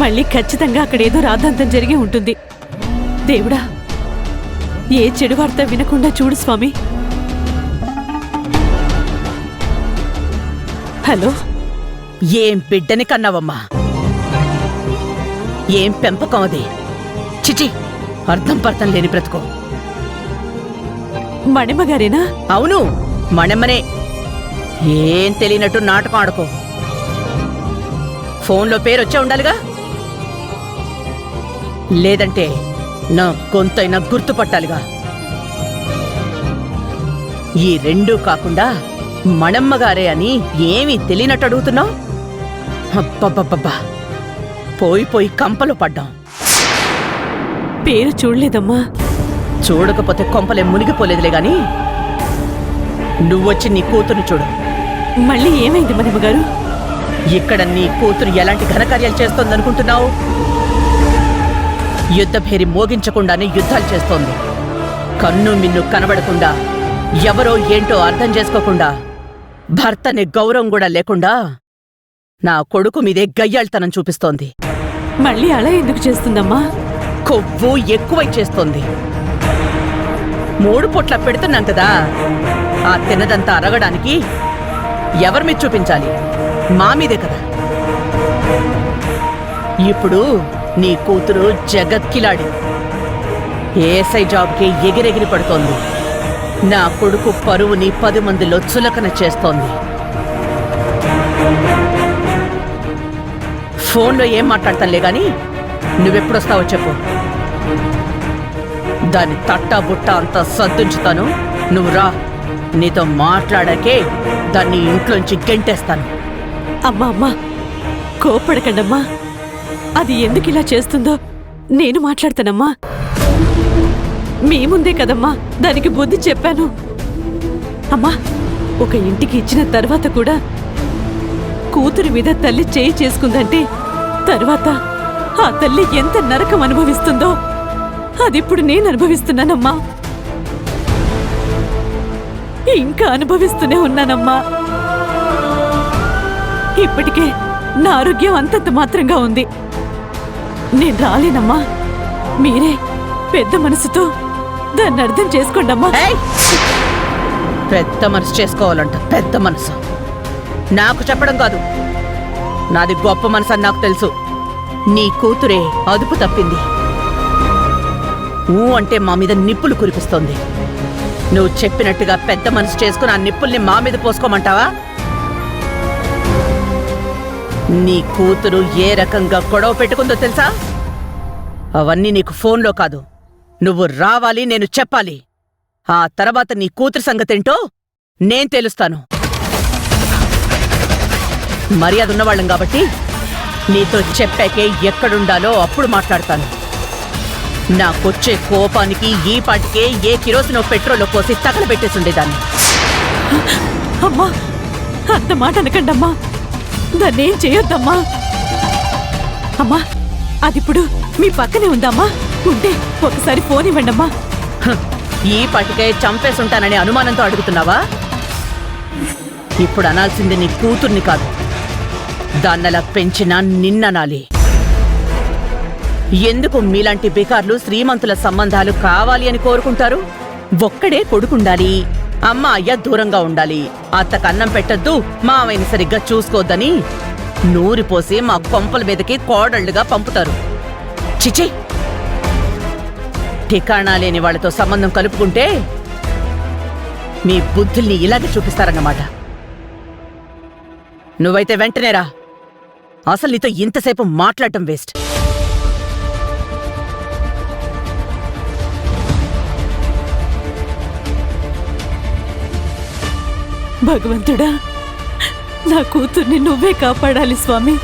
మళ్ళీ ఖచ్చితంగా అక్కడేదో రాద్ధాంతం జరిగి ఉంటుంది. దేవుడా, ఏ చెడు వార్త వినకుండా చూడు స్వామి. హలో, ఏం బిడ్డని కన్నావమ్మా? ఏం పెంపకం అది? చిచి, అర్థం పర్థం లేని బ్రతుకో. మణిమ గారేనా? అవును, మణెమ్మనే. ఏం తెలియనట్టు నాటకం ఆడుకో. ఫోన్లో పేరొచ్చే ఉండాలిగా, లేదంటే నా గొంతైనా గుర్తుపట్టాలిగా. ఈ రెండూ కాకుండా మణమ్మగారే అని ఏమీ తెలియనట్టు అడుగుతున్నావు? అబ్బబ్బబ్బబ్బా, పోయి పోయి కంపలు పడ్డాం. పేరు చూడలేదమ్మా. చూడకపోతే కొంపలే మునిగిపోలేదులే గాని నువ్వొచ్చి నీ కూతురు చూడు. మళ్ళీ ఏమైంది మణిమగారు? ఇక్కడ నీ కూతురు ఎలాంటి ఘనకార్యాలు చేస్తోందనుకుంటున్నావు? యుద్ధభేరి మోగించకుండానే యుద్ధాలు చేస్తోంది. కన్ను మిన్ను కనబడకుండా, ఎవరో ఏంటో అర్థం చేసుకోకుండా, భర్తని గౌరవం కూడా లేకుండా నా కొడుకు మీదే గయ్యాళ్తనం చూపిస్తోంది. మళ్ళీ అలా ఎందుకు చేస్తుందమ్మా? కొవ్వు ఎక్కువై చేస్తోంది. 3 పూట్ల పెడుతున్నాం కదా, ఆ తినదంతా అరగడానికి ఎవరి మీద చూపించాలి? మా మీదే కదా. ఇప్పుడు నీ కూతురు జగత్కిలాడి ఏసై జాబ్కి ఎగిరెగిరి పడుతోంది. నా కొడుకు పరువుని 10 మందిలో చులకన చేస్తోంది. ఫోన్లో ఏం మాట్లాడతానులే గాని నువ్వెప్పుడొస్తావో చెప్పు. దాని తట్టా బుట్ట అంతా సర్దుంచుతాను. నువ్వు రా. నీతో మాట్లాడాకే దాన్ని ఇంట్లోంచి గెంటేస్తాను. అమ్మా అమ్మా, కోపడకండమ్మా. అది ఎందుకు ఇలా చేస్తుందో నేను మాట్లాడతానమ్మా. మీ ముందే కదమ్మా దానికి బుద్ధి చెప్పాను. అమ్మా, ఒక ఇంటికి ఇచ్చిన తర్వాత కూడా కూతురి మీద తల్లి చేయి చేసుకుందంటే తర్వాత ఆ తల్లి ఎంత నరకం అనుభవిస్తుందో అదిప్పుడు నేను అనుభవిస్తున్నానమ్మా. ఇంకా అనుభవిస్తూనే ఉన్నానమ్మా. ఇప్పటికే నా ఆరోగ్యం అంతంత మాత్రంగా ఉంది. నేను రాలేనమ్మా. మీరే పెద్ద మనసుతో దాన్ని అర్థం చేసుకోండమ్మా. పెద్ద మనసు చేసుకోవాలంట. పెద్ద మనసు నాకు చెప్పడం కాదు, నాది గొప్ప మనసు అని నాకు తెలుసు. నీ కూతురే అదుపు తప్పింది. ఊ అంటే మా మీద నిప్పులు కురిపిస్తోంది. నువ్వు చెప్పినట్టుగా పెద్ద మనసు చేసుకుని ఆ నిప్పుల్ని మా మీద పోసుకోమంటావా? నీ కూతురు ఏ రకంగా గొడవ పెట్టుకుందో తెలుసా? అవన్నీ నీకు ఫోన్లో కాదు, నువ్వు రావాలి, నేను చెప్పాలి. ఆ తర్వాత నీ కూతురు సంగతేంటో నేను తెలుస్తాను. మర్యాద ఉన్నవాళ్ళం కాబట్టి నీతో చెప్పాకే ఎక్కడుండాలో అప్పుడు మాట్లాడతాను. నాకొచ్చే కోపానికి ఈ పాటికే ఏ కిరోసినో పెట్రోల్లో పోసి తగలబెట్టేసుండేదాన్ని. అమ్మా, అంత మాట అనకండమ్మా. దాన్నేం చేయొద్దమ్మా. అమ్మా, అదిప్పుడు మీ పక్కనే ఉందమ్మా. ఉంటే ఒకసారి ఫోన్ ఇవ్వండమ్మా. ఈ పాటికే చంపేసుంటానని అనుమానంతో అడుగుతున్నావా? ఇప్పుడు అనాల్సింది నీ కూతుర్ని కాదు, దాన్నలా పెంచిన నిన్ననాలి. ఎందుకు మీలాంటి బికార్లు శ్రీమంతుల సంబంధాలు కావాలి అని కోరుకుంటారు? ఒక్కడే కొడుకుండాలి, అమ్మ అయ్య దూరంగా ఉండాలి, అత్తకన్నం పెట్టద్దు, మావయ్యని సరిగ్గా చూసుకోవద్దని నూరిపోసి మా కొంపల మీదకి కోడళ్లుగా పంపుతారు. చిచి, ఠికాణా లేని వాళ్లతో సంబంధం కలుపుకుంటే మీ బుద్ధుల్ని ఇలాగే చూపిస్తారన్నమాట. నువ్వైతే వెంటనే రా. అసలు నీతో ఇంతసేపు మాట్లాడటం వేస్ట్. భగవంతుడా, నా కూతుర్ని నువ్వే కాపాడాలి స్వామి.